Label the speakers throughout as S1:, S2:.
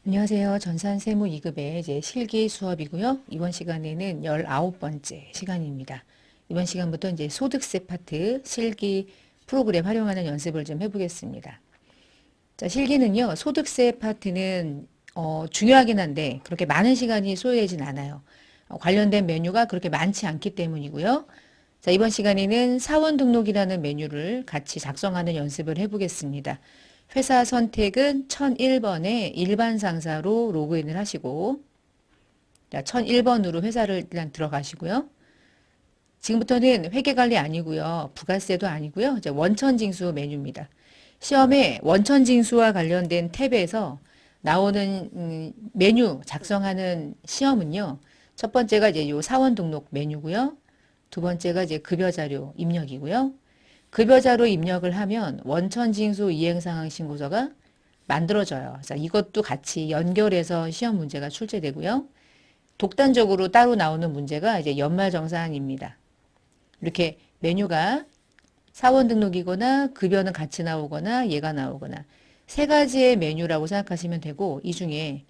S1: 안녕하세요. 전산세무 2급의 이제 실기 수업이고요. 이번 시간에는 19번째 시간입니다. 이번 시간부터 이제 소득세 파트 실기 프로그램 활용하는 연습을 좀 해보겠습니다. 자, 실기는요, 소득세 파트는 중요하긴 한데 그렇게 많은 시간이 소요되진 않아요. 관련된 메뉴가 그렇게 많지 않기 때문이고요. 자, 이번 시간에는 사원 등록이라는 메뉴를 같이 작성하는 연습을 해보겠습니다. 회사 선택은 1001번에 일반 상사로 로그인을 하시고, 자, 1001번으로 회사를 일단 들어가시고요. 지금부터는 회계관리 아니고요. 부가세도 아니고요. 이제 원천징수 메뉴입니다. 시험에 원천징수와 관련된 탭에서 나오는 메뉴 작성하는 시험은요. 첫 번째가 이제 요 사원 등록 메뉴고요. 두 번째가 이제 급여자료 입력이고요. 급여자료 입력을 하면 원천징수 이행상황 신고서가 만들어져요. 자, 이것도 같이 연결해서 시험 문제가 출제되고요. 독단적으로 따로 나오는 문제가 이제 연말정산입니다. 이렇게 메뉴가 사원 등록이거나 급여는 같이 나오거나 얘가 나오거나 세 가지의 메뉴라고 생각하시면 되고 이 중에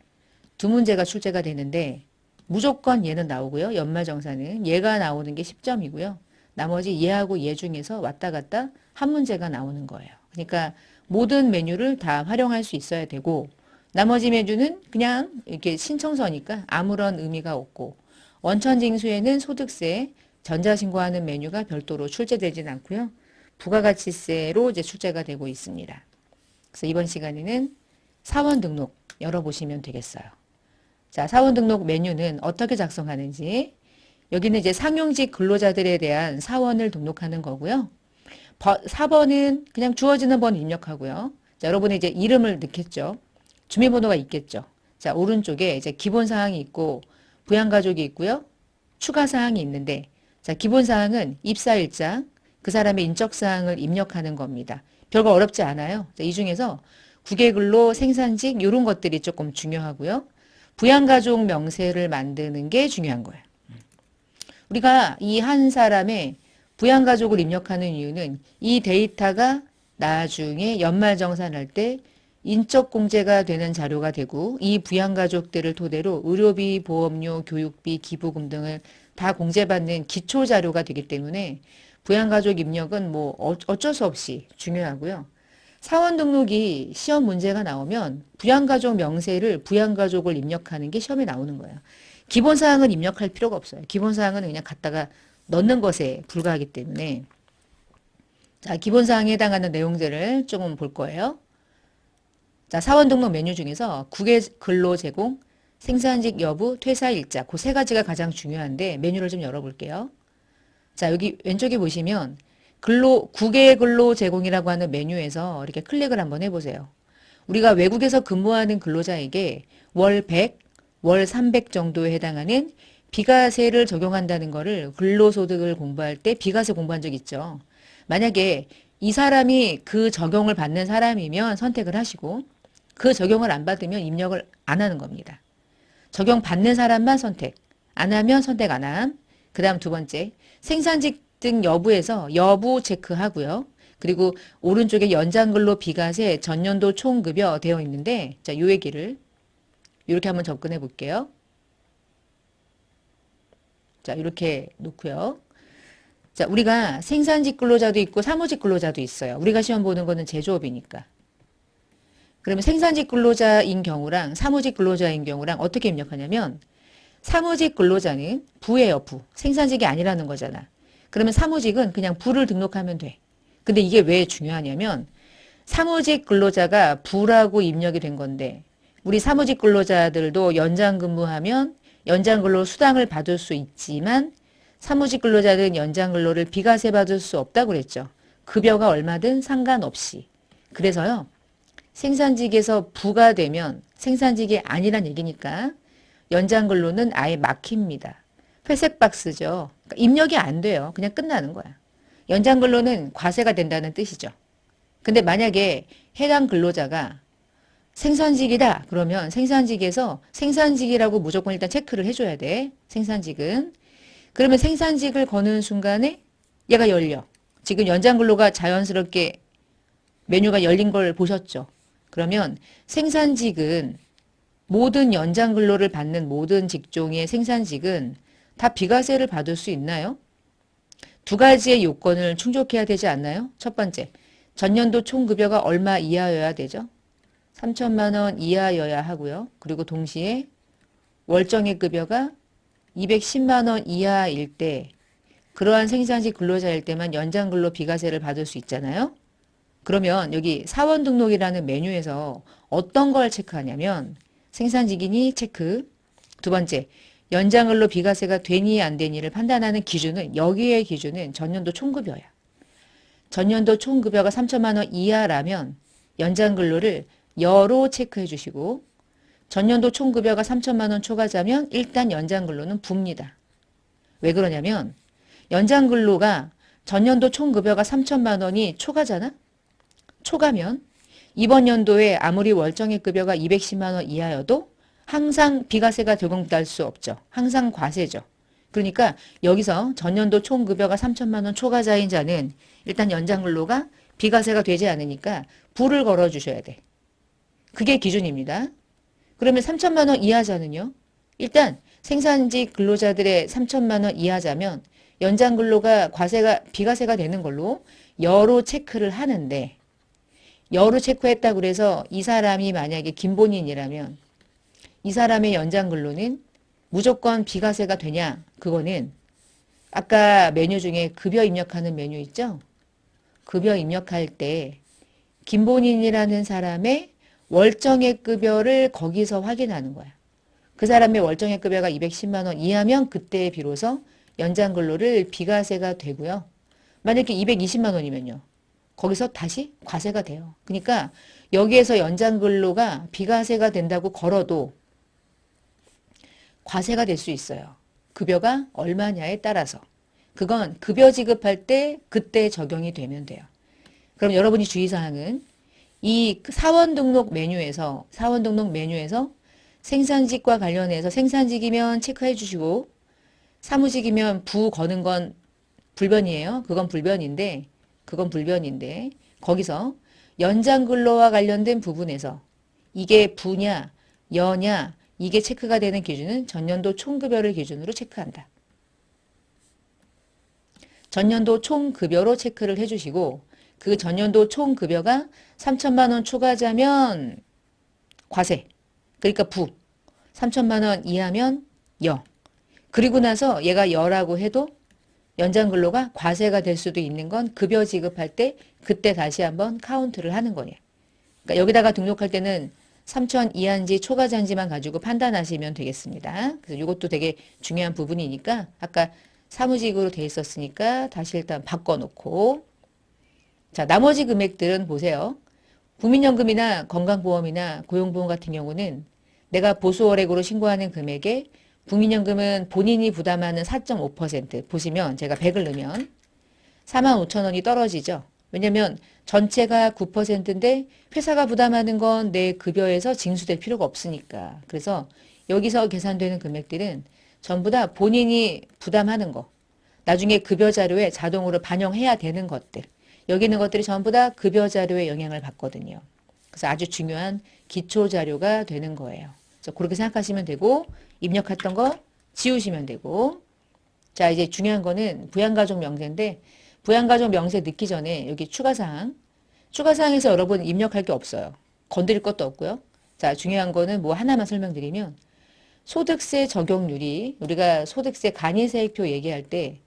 S1: 두 문제가 출제가 되는데 무조건 얘는 나오고요. 연말정산은 얘가 나오는 게 10점이고요. 나머지 얘하고 얘 중에서 왔다 갔다 한 문제가 나오는 거예요. 그러니까 모든 메뉴를 다 활용할 수 있어야 되고 나머지 메뉴는 그냥 이렇게 신청서니까 아무런 의미가 없고 원천징수에는 소득세, 전자신고하는 메뉴가 별도로 출제되진 않고요. 부가가치세로 이제 출제가 되고 있습니다. 그래서 이번 시간에는 사원 등록 열어보시면 되겠어요. 자, 사원 등록 메뉴는 어떻게 작성하는지 여기는 이제 상용직 근로자들에 대한 사원을 등록하는 거고요. 4번은 그냥 주어지는 번 입력하고요. 자, 여러분이 이제 이름을 넣겠죠. 주민번호가 있겠죠. 자, 오른쪽에 이제 기본사항이 있고 부양가족이 있고요. 추가사항이 있는데 자, 기본사항은 입사일자, 그 사람의 인적사항을 입력하는 겁니다. 별거 어렵지 않아요. 자, 이 중에서 국외근로, 생산직 이런 것들이 조금 중요하고요. 부양가족 명세를 만드는 게 중요한 거예요. 우리가 이 한 사람의 부양가족을 입력하는 이유는 이 데이터가 나중에 연말정산할 때 인적공제가 되는 자료가 되고 이 부양가족들을 토대로 의료비, 보험료, 교육비, 기부금 등을 다 공제받는 기초자료가 되기 때문에 부양가족 입력은 뭐 어쩔 수 없이 중요하고요. 사원 등록이 시험 문제가 나오면 부양가족 명세를 부양가족을 입력하는 게 시험에 나오는 거예요. 기본사항은 입력할 필요가 없어요. 기본사항은 그냥 갖다가 넣는 것에 불과하기 때문에 자, 기본사항에 해당하는 내용들을 조금 볼 거예요. 자, 사원 등록 메뉴 중에서 국외 근로 제공, 생산직 여부, 퇴사일자 그 세 가지가 가장 중요한데 메뉴를 좀 열어볼게요. 자, 여기 왼쪽에 보시면 국외 근로 제공이라고 하는 메뉴에서 이렇게 클릭을 한번 해보세요. 우리가 외국에서 근무하는 근로자에게 월 100, 월 300 정도에 해당하는 비과세를 적용한다는 거를 근로소득을 공부할 때 비과세 공부한 적 있죠. 만약에 이 사람이 그 적용을 받는 사람이면 선택을 하시고 그 적용을 안 받으면 입력을 안 하는 겁니다. 적용 받는 사람만 선택, 안 하면 선택 안 함. 그 다음 두 번째, 생산직 등 여부에서 여부 체크하고요. 그리고 오른쪽에 연장근로 비과세 전년도 총급여 되어 있는데 자, 요 얘기를 이렇게 한번 접근해 볼게요. 자, 이렇게 놓고요. 자, 우리가 생산직 근로자도 있고 사무직 근로자도 있어요. 우리가 시험 보는 거는 제조업이니까. 그러면 생산직 근로자인 경우랑 사무직 근로자인 경우랑 어떻게 입력하냐면 사무직 근로자는 부예요, 부. 생산직이 아니라는 거잖아. 그러면 사무직은 그냥 부를 등록하면 돼. 근데 이게 왜 중요하냐면 사무직 근로자가 부라고 입력이 된 건데 우리 사무직 근로자들도 연장 근무하면 연장 근로 수당을 받을 수 있지만 사무직 근로자들은 연장 근로를 비과세 받을 수 없다고 그랬죠. 급여가 얼마든 상관없이. 그래서요. 생산직에서 부가 되면 생산직이 아니란 얘기니까 연장 근로는 아예 막힙니다. 회색 박스죠. 그러니까 입력이 안 돼요. 그냥 끝나는 거야. 연장 근로는 과세가 된다는 뜻이죠. 근데 만약에 해당 근로자가 생산직이다. 그러면 생산직에서 생산직이라고 무조건 일단 체크를 해줘야 돼. 생산직은. 그러면 생산직을 거는 순간에 얘가 열려. 지금 연장 근로가 자연스럽게 메뉴가 열린 걸 보셨죠? 그러면 생산직은 모든 연장 근로를 받는 모든 직종의 생산직은 다 비과세를 받을 수 있나요? 두 가지의 요건을 충족해야 되지 않나요? 첫 번째, 전년도 총급여가 얼마 이하여야 되죠? 3천만 원 이하여야 하고요. 그리고 동시에 월정액 급여가 210만 원 이하일 때 그러한 생산직 근로자일 때만 연장근로 비과세를 받을 수 있잖아요. 그러면 여기 사원 등록이라는 메뉴에서 어떤 걸 체크하냐면 생산직이니 체크, 두 번째 연장근로 비과세가 되니 안 되니를 판단하는 기준은 여기의 기준은 전년도 총급여야. 전년도 총급여가 3천만 원 이하라면 연장근로를 여로 체크해 주시고 전년도 총급여가 3천만 원 초과자면 일단 연장근로는 붑니다. 왜 그러냐면 연장근로가 전년도 총급여가 3천만 원이 초과잖아? 초과면 이번 연도에 아무리 월정액 급여가 210만 원 이하여도 항상 비과세가 적용될 수 없죠. 항상 과세죠. 그러니까 여기서 전년도 총급여가 3천만 원 초과자인 자는 일단 연장근로가 비과세가 되지 않으니까 불을 걸어 주셔야 돼. 그게 기준입니다. 그러면 3천만 원 이하자는요? 일단 생산직 근로자들의 3천만 원 이하자면 연장근로가 비과세가 되는 걸로 여로 체크를 하는데 여로 체크했다고 그래서 이 사람이 만약에 김본인이라면 이 사람의 연장근로는 무조건 비과세가 되냐? 그거는 아까 메뉴 중에 급여 입력하는 메뉴 있죠? 급여 입력할 때 김본인이라는 사람의 월정액 급여를 거기서 확인하는 거야. 그 사람의 월정액 급여가 210만 원 이하면 그때 비로소 연장근로를 비과세가 되고요. 만약에 220만 원이면요. 거기서 다시 과세가 돼요. 그러니까 여기에서 연장근로가 비과세가 된다고 걸어도 과세가 될 수 있어요. 급여가 얼마냐에 따라서. 그건 급여 지급할 때 그때 적용이 되면 돼요. 그럼 여러분이 주의사항은 이 사원 등록 메뉴에서 생산직과 관련해서 생산직이면 체크해 주시고 사무직이면 부 거는 건 불변이에요. 그건 불변인데 거기서 연장근로와 관련된 부분에서 이게 부냐 여냐 이게 체크가 되는 기준은 전년도 총급여를 기준으로 체크한다. 전년도 총급여로 체크를 해주시고 그 전년도 총급여가 3천만 원 초과자면 과세. 그러니까 부. 3천만 원 이하면 여. 그리고 나서 얘가 여라고 해도 연장근로가 과세가 될 수도 있는 건 급여 지급할 때 그때 다시 한번 카운트를 하는 거냐. 그러니까 여기다가 등록할 때는 3천 이하인지 초과자인지만 가지고 판단하시면 되겠습니다. 그래서 이것도 되게 중요한 부분이니까 아까 사무직으로 돼 있었으니까 다시 일단 바꿔놓고 자 나머지 금액들은 보세요. 국민연금이나 건강보험이나 고용보험 같은 경우는 내가 보수월액으로 신고하는 금액에 국민연금은 본인이 부담하는 4.5% 보시면 제가 100을 넣으면 4만 5천 원이 떨어지죠. 왜냐면 전체가 9%인데 회사가 부담하는 건 내 급여에서 징수될 필요가 없으니까. 그래서 여기서 계산되는 금액들은 전부 다 본인이 부담하는 거. 나중에 급여 자료에 자동으로 반영해야 되는 것들. 여기 있는 것들이 전부 다 급여 자료에 영향을 받거든요. 그래서 아주 중요한 기초 자료가 되는 거예요. 그래서 그렇게 생각하시면 되고 입력했던 거 지우시면 되고 자 이제 중요한 거는 부양가족 명세인데 부양가족 명세 넣기 전에 여기 추가사항 추가사항에서 여러분 입력할 게 없어요. 건드릴 것도 없고요. 자 중요한 거는 뭐 하나만 설명드리면 소득세 적용률이 우리가 소득세 간이세액표 얘기할 때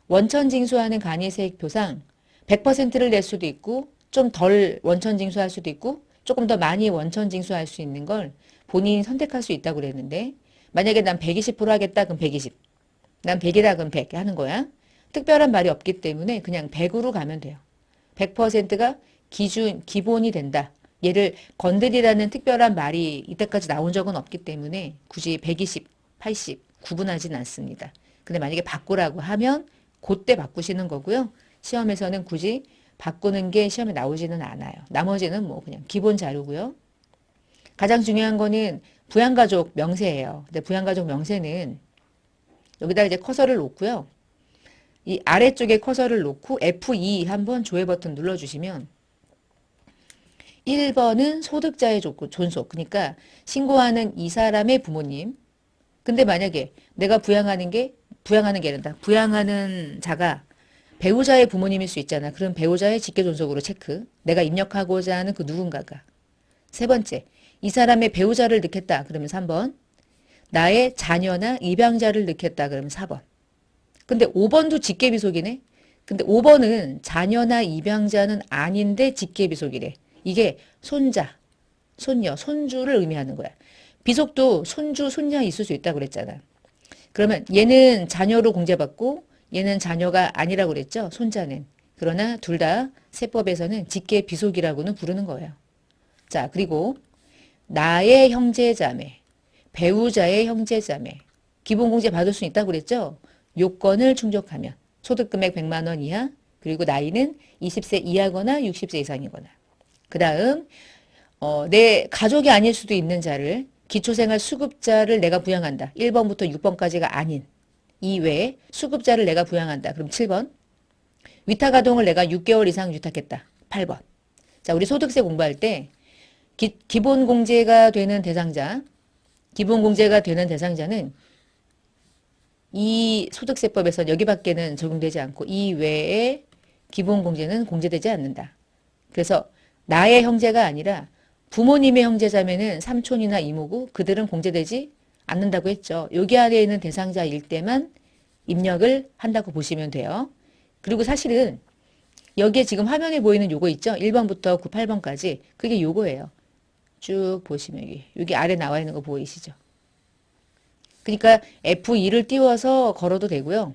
S1: 원천 징수하는 간이세액표상 100%를 낼 수도 있고 좀 덜 원천 징수할 수도 있고 조금 더 많이 원천 징수할 수 있는 걸 본인이 선택할 수 있다고 그랬는데 만약에 난 120% 하겠다 그럼 120. 난 100이다 그럼 100 하는 거야. 특별한 말이 없기 때문에 그냥 100으로 가면 돼요. 100%가 기본이 된다. 얘를 건드리라는 특별한 말이 이때까지 나온 적은 없기 때문에 굳이 120, 80 구분하진 않습니다. 근데 만약에 바꾸라고 하면 그때 바꾸시는 거고요. 시험에서는 굳이 바꾸는 게 시험에 나오지는 않아요. 나머지는 뭐 그냥 기본 자료고요. 가장 중요한 거는 부양가족 명세예요. 근데 부양가족 명세는 여기다 이제 커서를 놓고요. 이 아래쪽에 커서를 놓고 F2 한번 조회 버튼 눌러주시면 1번은 소득자의 존속. 그러니까 신고하는 이 사람의 부모님. 근데 만약에 내가 부양하는 게 아니라 부양하는 자가 배우자의 부모님일 수 있잖아. 그럼 배우자의 직계존속으로 체크. 내가 입력하고자 하는 그 누군가가. 세 번째, 이 사람의 배우자를 넣겠다. 그러면 3번. 나의 자녀나 입양자를 넣겠다. 그러면 4번. 근데 5번도 직계비속이네. 근데 5번은 자녀나 입양자는 아닌데 직계비속이래. 이게 손자, 손녀, 손주를 의미하는 거야. 비속도 손주, 손녀 있을 수 있다고 그랬잖아. 그러면 얘는 자녀로 공제받고 얘는 자녀가 아니라고 그랬죠. 손자는. 그러나 둘 다 세법에서는 직계비속이라고는 부르는 거예요. 자, 그리고 나의 형제자매, 배우자의 형제자매, 기본공제 받을 수 있다고 그랬죠. 요건을 충족하면 소득금액 100만 원 이하, 그리고 나이는 20세 이하거나 60세 이상이거나. 그 다음 내 가족이 아닐 수도 있는 자를 기초생활 수급자를 내가 부양한다. 1번부터 6번까지가 아닌 이외에 수급자를 내가 부양한다. 그럼 7번. 위탁아동을 내가 6개월 이상 유탁했다. 8번. 자, 우리 소득세 공부할 때 기본공제가 되는 대상자, 기본공제가 되는 대상자는 이 소득세법에서 여기밖에는 적용되지 않고 이 외에 기본공제는 공제되지 않는다. 그래서 나의 형제가 아니라 부모님의 형제자매는 삼촌이나 이모고 그들은 공제되지 않는다고 했죠. 여기 안에 있는 대상자일 때만 입력을 한다고 보시면 돼요. 그리고 사실은 여기에 지금 화면에 보이는 요거 있죠? 1번부터 8번까지 그게 요거예요. 쭉 보시면 여기 아래 나와 있는 거 보이시죠? 그러니까 F2를 띄워서 걸어도 되고요.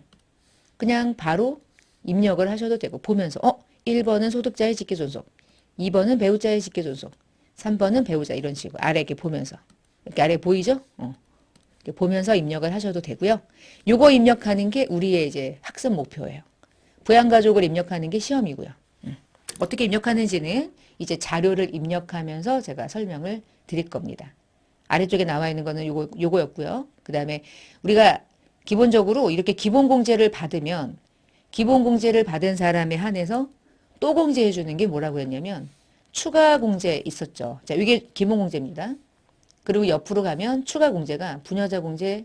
S1: 그냥 바로 입력을 하셔도 되고 보면서 1번은 소득자의 직계존속, 2번은 배우자의 직계존속, 3번은 배우자 이런 식으로 아래 이렇게 보면서 이렇게 아래 보이죠? 이렇게 보면서 입력을 하셔도 되고요. 요거 입력하는 게 우리의 이제 학습 목표예요. 부양가족을 입력하는 게 시험이고요. 어떻게 입력하는지는 이제 자료를 입력하면서 제가 설명을 드릴 겁니다. 아래쪽에 나와 있는 거는 요거였고요. 그 다음에 우리가 기본적으로 이렇게 기본공제를 받으면 기본공제를 받은 사람에 한해서 또 공제해 주는 게 뭐라고 했냐면 추가 공제 있었죠. 자, 이게 기본공제입니다. 그리고 옆으로 가면 추가 공제가 부녀자 공제,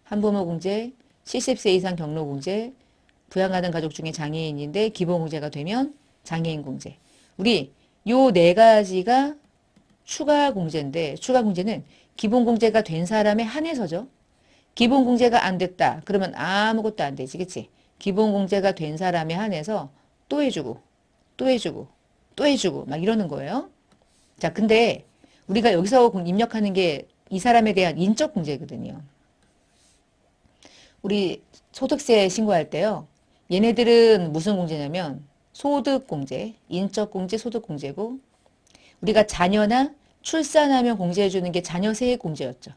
S1: 한부모 공제, 70세 이상 경로 공제, 부양하는 가족 중에 장애인인데 기본공제가 되면 장애인 공제. 우리 요 네 가지가 추가 공제인데 추가 공제는 기본 공제가 된 사람에 한해서죠. 기본 공제가 안 됐다. 그러면 아무것도 안 되지. 그치? 기본 공제가 된 사람에 한해서 또 해주고 또 해주고 또 해주고 막 이러는 거예요. 자, 근데 우리가 여기서 입력하는 게 이 사람에 대한 인적 공제거든요. 우리 소득세 신고할 때요. 얘네들은 무슨 공제냐면 소득공제, 인적공제, 소득공제고 우리가 자녀나 출산하면 공제해주는 게 자녀세액공제였죠.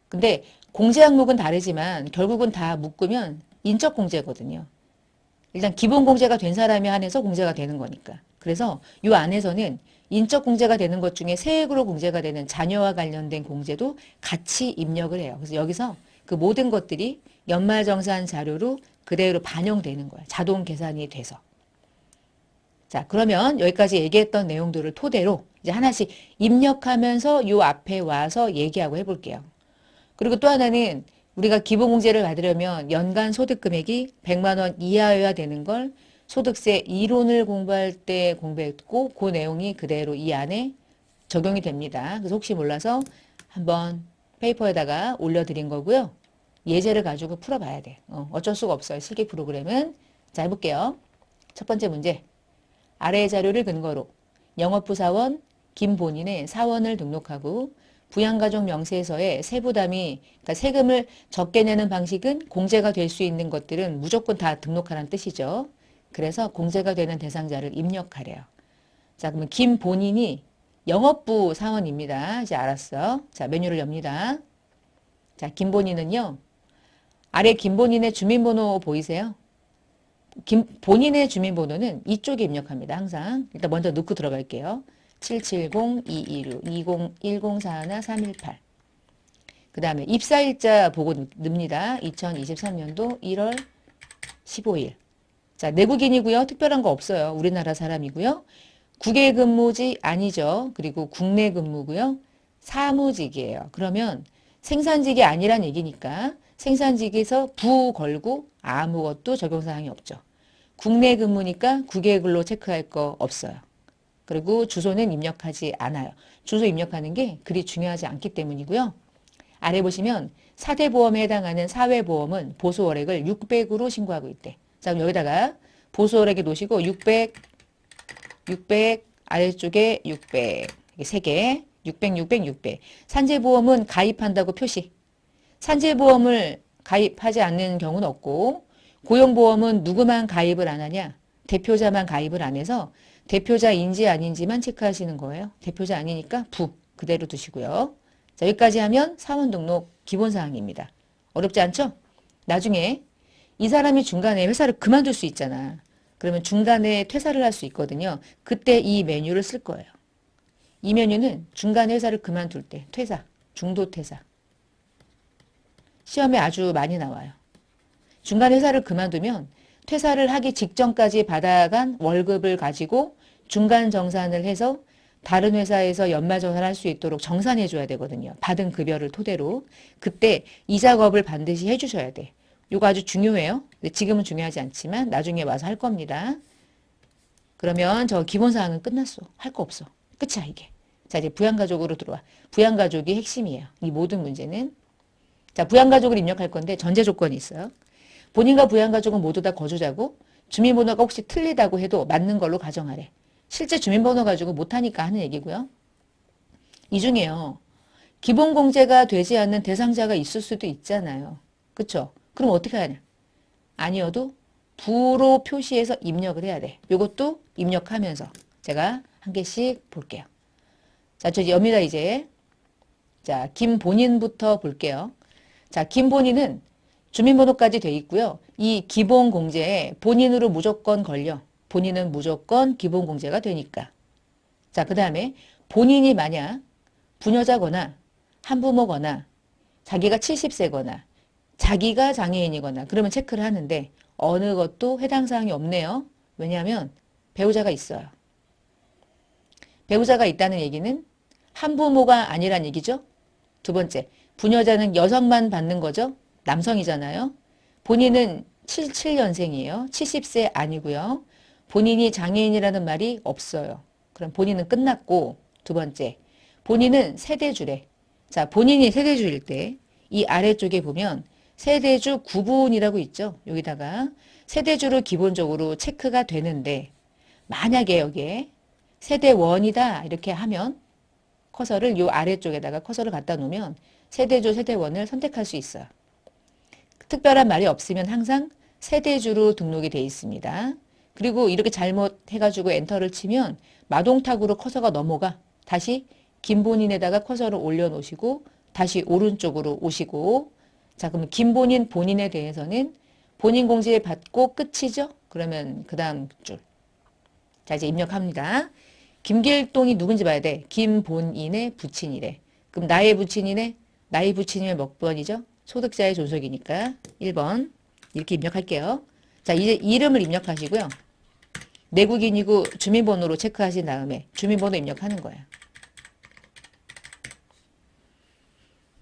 S1: 근데 공제 항목은 다르지만 결국은 다 묶으면 인적공제거든요. 일단 기본공제가 된 사람에 한해서 공제가 되는 거니까. 그래서 이 안에서는 인적공제가 되는 것 중에 세액으로 공제가 되는 자녀와 관련된 공제도 같이 입력을 해요. 그래서 여기서 그 모든 것들이 연말정산 자료로 그대로 반영되는 거예요. 자동 계산이 돼서. 자, 그러면 여기까지 얘기했던 내용들을 토대로 이제 하나씩 입력하면서 요 앞에 와서 얘기하고 해볼게요. 그리고 또 하나는 우리가 기본공제를 받으려면 연간 소득금액이 100만 원 이하여야 되는 걸 소득세 이론을 공부할 때 공부했고 그 내용이 그대로 이 안에 적용이 됩니다. 그래서 혹시 몰라서 한번 페이퍼에다가 올려드린 거고요. 예제를 가지고 풀어봐야 돼. 어쩔 수가 없어요. 실기 프로그램은. 자, 해볼게요. 첫 번째 문제. 아래의 자료를 근거로 영업부 사원 김본인의 사원을 등록하고 부양가족 명세서에 세부담이 그러니까 세금을 적게 내는 방식은 공제가 될 수 있는 것들은 무조건 다 등록하라는 뜻이죠. 그래서 공제가 되는 대상자를 입력하래요. 자, 그러면 김본인이 영업부 사원입니다. 이제 알았어. 자, 메뉴를 엽니다. 자, 김본인은요. 아래 김본인의 주민번호 보이세요? 본인의 주민번호는 이쪽에 입력합니다. 항상. 일단 먼저 넣고 들어갈게요. 770-226-201041-318. 그 다음에 입사일자 보고 넣습니다. 2023년도 1월 15일. 자, 내국인이고요. 특별한 거 없어요. 우리나라 사람이고요. 국외 근무지 아니죠. 그리고 국내 근무고요. 사무직이에요. 그러면 생산직이 아니란 얘기니까 생산직에서 부 걸고 아무것도 적용사항이 없죠. 국내 근무니까 국외 근로 체크할 거 없어요. 그리고 주소는 입력하지 않아요. 주소 입력하는 게 그리 중요하지 않기 때문이고요. 아래 보시면 4대 보험에 해당하는 사회보험은 보수월액을 600으로 신고하고 있대. 자, 그럼 여기다가 보수월액에 놓으시고 600, 600, 아래쪽에 600, 이게 3개, 600, 600, 600. 산재보험은 가입한다고 표시. 산재보험을 가입하지 않는 경우는 없고, 고용보험은 누구만 가입을 안 하냐? 대표자만 가입을 안 해서 대표자인지 아닌지만 체크하시는 거예요. 대표자 아니니까 부 그대로 두시고요. 자, 여기까지 하면 사원 등록 기본사항입니다. 어렵지 않죠? 나중에 이 사람이 중간에 회사를 그만둘 수 있잖아. 그러면 중간에 퇴사를 할 수 있거든요. 그때 이 메뉴를 쓸 거예요. 이 메뉴는 중간에 회사를 그만둘 때 퇴사, 중도 퇴사. 시험에 아주 많이 나와요. 중간에 회사를 그만두면 퇴사를 하기 직전까지 받아간 월급을 가지고 중간 정산을 해서 다른 회사에서 연말 정산할 수 있도록 정산해 줘야 되거든요. 받은 급여를 토대로. 그때 이 작업을 반드시 해 주셔야 돼. 이거 아주 중요해요. 지금은 중요하지 않지만 나중에 와서 할 겁니다. 그러면 저 기본사항은 끝났어. 할 거 없어. 끝이야 이게. 자, 이제 부양가족으로 들어와. 부양가족이 핵심이에요. 이 모든 문제는. 자, 부양가족을 입력할 건데 전제 조건이 있어요. 본인과 부양가족은 모두 다 거주자고 주민번호가 혹시 틀리다고 해도 맞는 걸로 가정하래. 실제 주민번호 가지고 못하니까 하는 얘기고요. 이 중에요. 기본공제가 되지 않는 대상자가 있을 수도 있잖아요. 그쵸? 그럼 어떻게 하냐? 아니어도 부로 표시해서 입력을 해야 돼. 이것도 입력하면서 제가 한 개씩 볼게요. 자, 저 엽니다 이제. 자, 김본인부터 볼게요. 자, 김본인은 주민번호까지 돼 있고요. 이 기본공제에 본인으로 무조건 걸려. 본인은 무조건 기본공제가 되니까. 자, 그 다음에 본인이 만약 부녀자거나 한부모거나 자기가 70세거나 자기가 장애인이거나 그러면 체크를 하는데 어느 것도 해당 사항이 없네요. 왜냐하면 배우자가 있어요. 배우자가 있다는 얘기는 한부모가 아니란 얘기죠. 두 번째, 부녀자는 여성만 받는 거죠. 남성이잖아요. 본인은 77년생이에요. 70세 아니고요. 본인이 장애인이라는 말이 없어요. 그럼 본인은 끝났고 두 번째, 본인은 세대주래. 자, 본인이 세대주일 때 이 아래쪽에 보면 세대주 구분이라고 있죠. 여기다가 세대주로 기본적으로 체크가 되는데 만약에 여기에 세대원이다 이렇게 하면 커서를 요 아래쪽에다가 커서를 갖다 놓으면 세대주 세대원을 선택할 수 있어요. 특별한 말이 없으면 항상 세대주로 등록이 되어 있습니다. 그리고 이렇게 잘못해가지고 엔터를 치면 마동탁으로 커서가 넘어가 다시 김본인에다가 커서를 올려놓으시고 다시 오른쪽으로 오시고 자 그럼 김본인 본인에 대해서는 본인 공제 받고 끝이죠. 그러면 그 다음 줄. 자 이제 입력합니다. 김길동이 누군지 봐야 돼. 김본인의 부친이래. 그럼 나의 부친이네. 나의 부친이면 몇 번이죠? 소득자의 존속이니까 1번 이렇게 입력할게요. 자 이제 이름을 입력하시고요. 내국인이고 주민번호로 체크하신 다음에 주민번호 입력하는 거예요.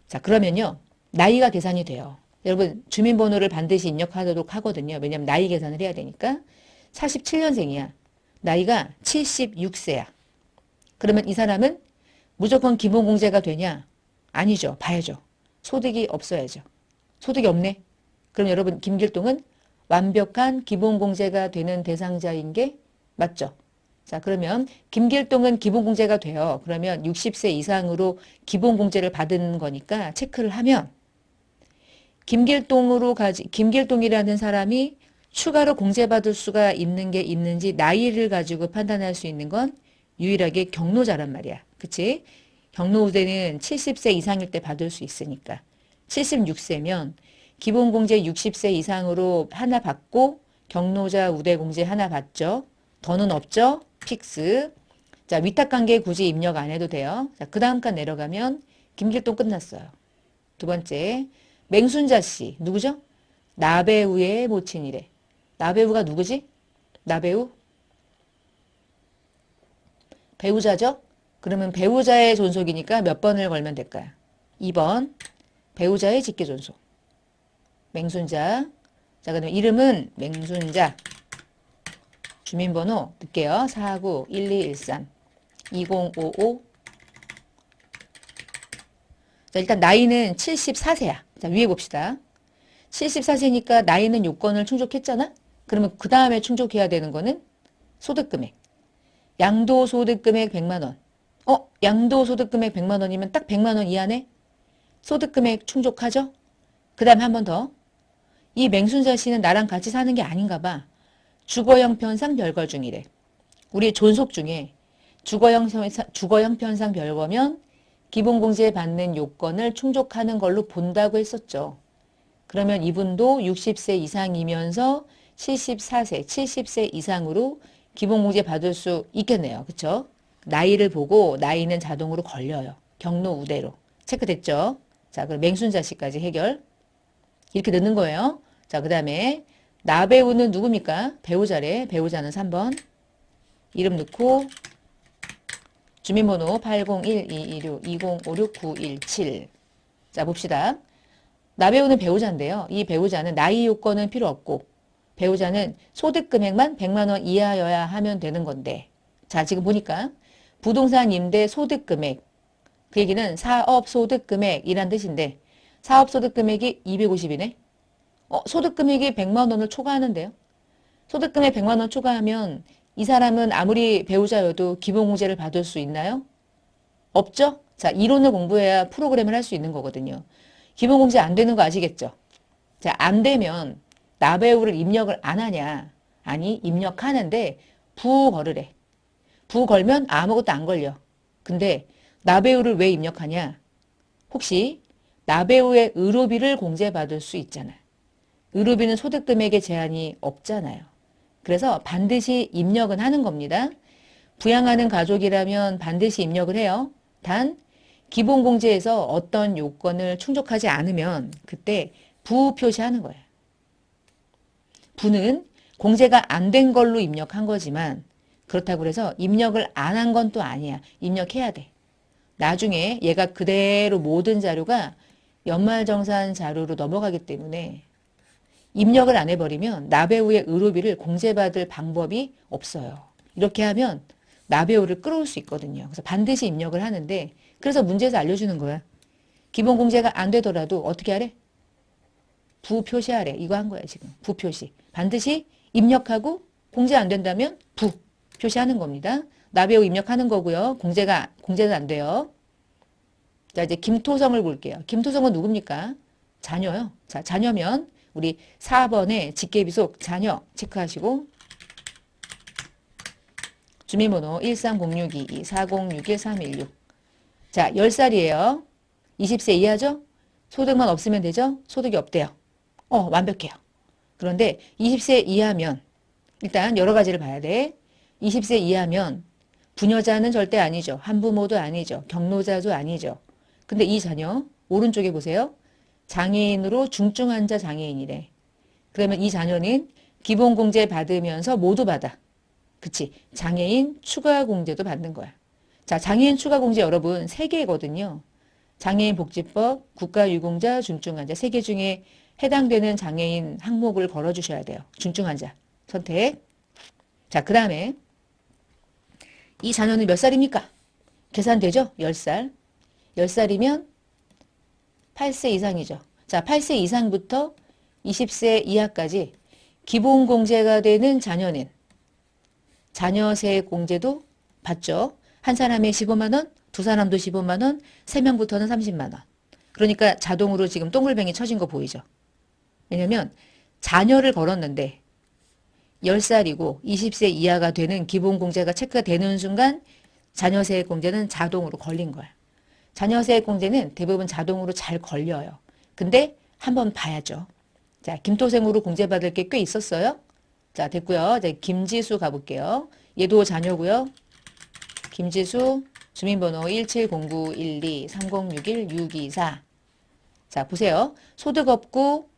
S1: 자 그러면요. 나이가 계산이 돼요. 여러분 주민번호를 반드시 입력하도록 하거든요. 왜냐하면 나이 계산을 해야 되니까 47년생이야. 나이가 76세야. 그러면 이 사람은 무조건 기본공제가 되냐? 아니죠. 봐야죠. 소득이 없어야죠. 소득이 없네. 그럼 여러분 김길동은 완벽한 기본공제가 되는 대상자인 게 맞죠? 자 그러면 김길동은 기본공제가 돼요. 그러면 60세 이상으로 기본공제를 받은 거니까 체크를 하면 김길동이라는 사람이 추가로 공제받을 수가 있는 게 있는지 나이를 가지고 판단할 수 있는 건 유일하게 경로자란 말이야. 그치? 경로우대는 70세 이상일 때 받을 수 있으니까. 76세면 기본공제 60세 이상으로 하나 받고 경로자 우대공제 하나 받죠. 더는 없죠? 픽스. 자, 위탁관계 굳이 입력 안 해도 돼요. 자, 그 다음 칸 내려가면 김길동 끝났어요. 두 번째, 맹순자 씨. 누구죠? 나배우의 모친이래. 나배우가 누구지? 나배우? 배우자죠? 그러면 배우자의 존속이니까 몇 번을 걸면 될까요? 2번. 배우자의 직계존속. 맹순자. 자, 그다음에 이름은 맹순자. 주민번호 넣을게요. 491213 2055. 자, 일단 나이는 74세야. 자, 위에 봅시다. 74세니까 나이는 요건을 충족했잖아? 그러면 그 다음에 충족해야 되는 거는 소득금액. 양도소득금액 100만 원. 양도소득금액 100만 원이면 딱 100만 원 이하네? 소득금액 충족하죠? 그 다음에 한 번 더. 이 맹순자 씨는 나랑 같이 사는 게 아닌가 봐. 주거 형편상 별거 중이래. 우리 존속 중에 주거 형편상 별거면 기본공제 받는 요건을 충족하는 걸로 본다고 했었죠. 그러면 이분도 60세 이상이면서 74세, 70세 이상으로 기본공제 받을 수 있겠네요. 그쵸? 나이를 보고 나이는 자동으로 걸려요. 경로 우대로. 체크됐죠? 자, 그럼 맹순자 씨까지 해결. 이렇게 넣는 거예요. 자, 그 다음에 나배우는 누굽니까? 배우자래. 배우자는 3번. 이름 넣고 주민번호 801-226-2056-917. 자, 봅시다. 나배우는 배우자인데요. 이 배우자는 나이 요건은 필요 없고 배우자는 소득금액만 100만 원 이하여야 하면 되는 건데 자, 지금 보니까 부동산 임대 소득금액 그 얘기는 사업소득금액이란 뜻인데 사업소득금액이 250이네. 소득금액이 100만 원을 초과하는데요. 소득금액 100만 원 초과하면 이 사람은 아무리 배우자여도 기본공제를 받을 수 있나요? 없죠? 자, 이론을 공부해야 프로그램을 할 수 있는 거거든요. 기본공제 안 되는 거 아시겠죠? 자, 안 되면 나배우를 입력을 안 하냐? 아니, 입력하는데 부걸으래. 부걸면 아무것도 안 걸려. 근데 나배우를 왜 입력하냐? 혹시 나배우의 의료비를 공제받을 수 있잖아요. 의료비는 소득금액에 제한이 없잖아요. 그래서 반드시 입력은 하는 겁니다. 부양하는 가족이라면 반드시 입력을 해요. 단 기본공제에서 어떤 요건을 충족하지 않으면 그때 부 표시하는 거예요. 부는 공제가 안 된 걸로 입력한 거지만 그렇다고 해서 입력을 안 한 건 또 아니야. 입력해야 돼. 나중에 얘가 그대로 모든 자료가 연말정산 자료로 넘어가기 때문에 입력을 안 해버리면 나배우의 의료비를 공제받을 방법이 없어요. 이렇게 하면 나배우를 끌어올 수 있거든요. 그래서 반드시 입력을 하는데 그래서 문제에서 알려주는 거야. 기본공제가 안 되더라도 어떻게 하래? 부표시하래. 이거 한 거야 지금. 부표시. 반드시 입력하고 공제 안 된다면 부 표시하는 겁니다. 나배우 입력하는 거고요. 공제는 안 돼요. 자, 이제 김토성을 볼게요. 김토성은 누굽니까? 자녀요. 자, 자녀면 우리 4번에 직계비속 자녀 체크하시고 주민번호 13062-4061-316. 자, 10살이에요. 20세 이하죠? 소득만 없으면 되죠? 소득이 없대요. 완벽해요. 그런데 20세 이하면 일단 여러 가지를 봐야 돼. 20세 이하면 부녀자는 절대 아니죠. 한부모도 아니죠. 경로자도 아니죠. 근데 이 자녀 오른쪽에 보세요. 장애인으로 중증환자 장애인이래. 그러면 이 자녀는 기본공제 받으면서 모두 받아. 그치? 장애인 추가공제도 받는 거야. 자, 장애인 추가공제 여러분 3개거든요. 장애인복지법, 국가유공자, 중증환자 3개 중에 해당되는 장애인 항목을 걸어주셔야 돼요. 중증환자 선택. 자, 그 다음에 이 자녀는 몇 살입니까? 계산되죠? 10살. 10살이면 8세 이상이죠. 자, 8세 이상부터 20세 이하까지 기본공제가 되는 자녀는 자녀세 공제도 받죠. 한 사람에 15만 원, 두 사람도 15만 원, 3명부터는 30만 원. 그러니까 자동으로 지금 동글뱅이 쳐진 거 보이죠? 왜냐면 자녀를 걸었는데 10살이고 20세 이하가 되는 기본공제가 체크가 되는 순간 자녀세액 공제는 자동으로 걸린 거야. 자녀세액 공제는 대부분 자동으로 잘 걸려요. 근데 한번 봐야죠. 자, 김토생으로 공제받을 게 꽤 있었어요. 자, 됐고요. 이제 김지수 가볼게요. 얘도 자녀고요. 김지수 주민번호 1709123061-624. 자, 보세요. 소득 없고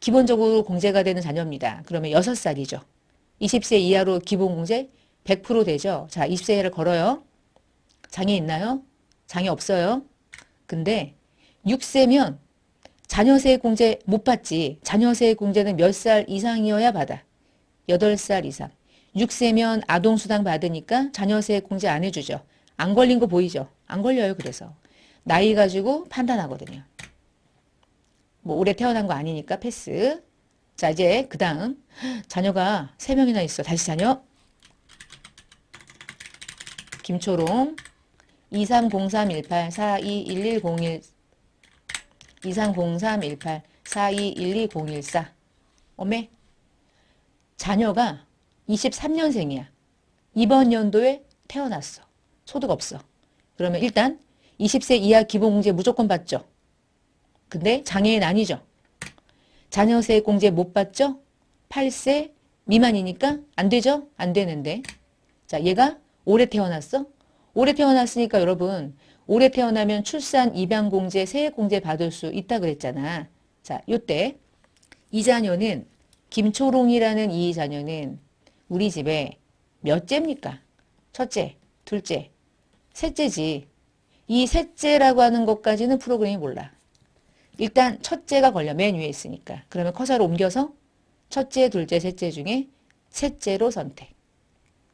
S1: 기본적으로 공제가 되는 자녀입니다. 그러면 6살이죠. 20세 이하로 기본공제 100% 되죠. 자, 20세 이하를 걸어요. 장애 있나요? 장애 없어요. 근데 6세면 자녀세액공제 못 받지. 자녀세액공제는 몇 살 이상이어야 받아. 8살 이상. 6세면 아동수당 받으니까 자녀세액공제 안 해주죠. 안 걸린 거 보이죠? 안 걸려요. 그래서. 나이 가지고 판단하거든요. 뭐 올해 태어난 거 아니니까 패스. 자, 이제 그 다음 자녀가 3명이나 있어. 다시 자녀. 김초롱 230318421101 23031842120114 어메 자녀가 23년생이야. 이번 연도에 태어났어. 소득 없어. 그러면 일단 20세 이하 기본공제 무조건 받죠. 근데 장애인 아니죠. 자녀세액공제 못 받죠? 8세 미만이니까 안 되죠? 안 되는데. 자, 얘가 올해 태어났어? 올해 태어났으니까 여러분, 올해 태어나면 출산 입양공제, 세액공제 받을 수 있다 그랬잖아. 자, 요때 이 자녀는 김초롱이라는 이 자녀는 우리 집에 몇째입니까? 첫째, 둘째, 셋째지. 이 셋째라고 하는 것까지는 프로그램이 몰라. 일단 첫째가 걸려. 맨 위에 있으니까. 그러면 커서를 옮겨서 첫째, 둘째, 셋째 중에 셋째로 선택.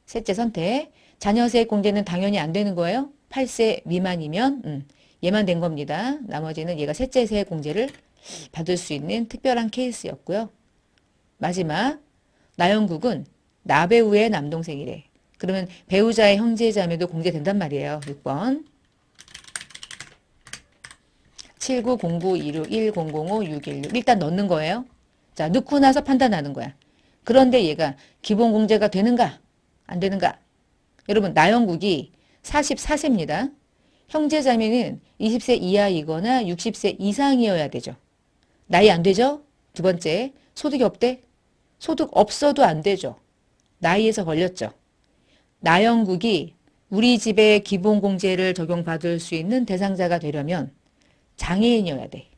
S1: 셋째 선택. 자녀세액 공제는 당연히 안 되는 거예요. 8세 미만이면 얘만 된 겁니다. 나머지는 얘가 셋째 세액 공제를 받을 수 있는 특별한 케이스였고요. 마지막 나영국은 나배우의 남동생이래. 그러면 배우자의 형제자매도 공제된단 말이에요. 6번 7909261005-616 일단 넣는 거예요. 자, 넣고 나서 판단하는 거야. 그런데 얘가 기본공제가 되는가? 안 되는가? 여러분 나영국이 44세입니다. 형제자매는 20세 이하이거나 60세 이상이어야 되죠. 나이 안 되죠? 두 번째, 소득이 없대? 소득 없어도 안 되죠. 나이에서 걸렸죠. 나영국이 우리 집에 기본공제를 적용받을 수 있는 대상자가 되려면 장애인이어야 돼.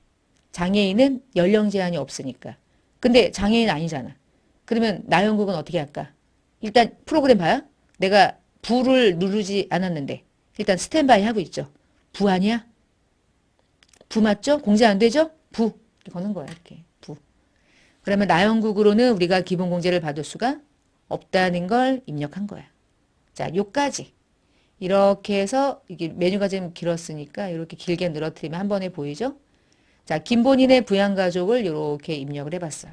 S1: 장애인은 연령 제한이 없으니까. 근데 장애인 아니잖아. 그러면 나영국은 어떻게 할까? 일단 프로그램 봐요. 내가 부를 누르지 않았는데 일단 스탠바이 하고 있죠. 부 아니야? 부 맞죠? 공제 안 되죠? 부. 이렇게 거는 거야. 이렇게. 부. 그러면 나영국으로는 우리가 기본공제를 받을 수가 없다는 걸 입력한 거야. 자, 요까지. 이렇게 해서 이게 메뉴가 좀 길었으니까 이렇게 길게 늘어뜨리면 한 번에 보이죠? 자, 김본인의 부양가족을 이렇게 입력을 해봤어요.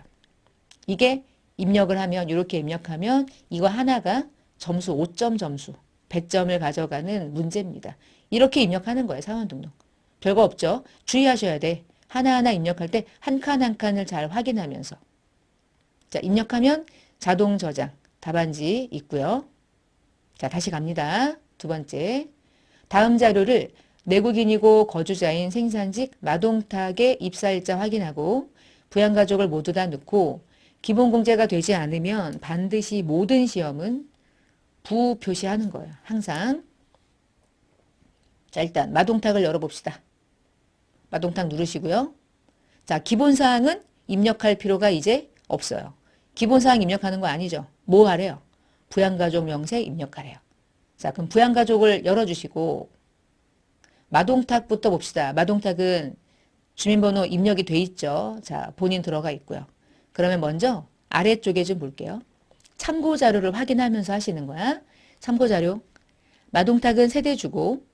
S1: 이게 입력을 하면 이렇게 입력하면 이거 하나가 점수 5점 점수 100점을 가져가는 문제입니다. 이렇게 입력하는 거예요. 사원등록. 별거 없죠. 주의하셔야 돼. 하나하나 입력할 때 한 칸 한 칸을 잘 확인하면서. 자, 입력하면 자동 저장 답안지 있고요. 자, 다시 갑니다. 두 번째. 다음 자료를 내국인이고 거주자인 생산직 마동탁의 입사일자 확인하고 부양가족을 모두 다 넣고 기본공제가 되지 않으면 반드시 모든 시험은 부 표시하는 거예요. 항상. 자, 일단 마동탁을 열어봅시다. 마동탁 누르시고요. 자, 기본사항은 입력할 필요가 이제 없어요. 기본사항 입력하는 거 아니죠. 뭐 하래요? 부양가족 명세 입력하래요. 자, 그럼 부양가족을 열어주시고 마동탁부터 봅시다. 마동탁은 주민번호 입력이 돼 있죠. 자, 본인 들어가 있고요. 그러면 먼저 아래쪽에 좀 볼게요. 참고자료를 확인하면서 하시는 거야. 참고자료. 마동탁은 세대주고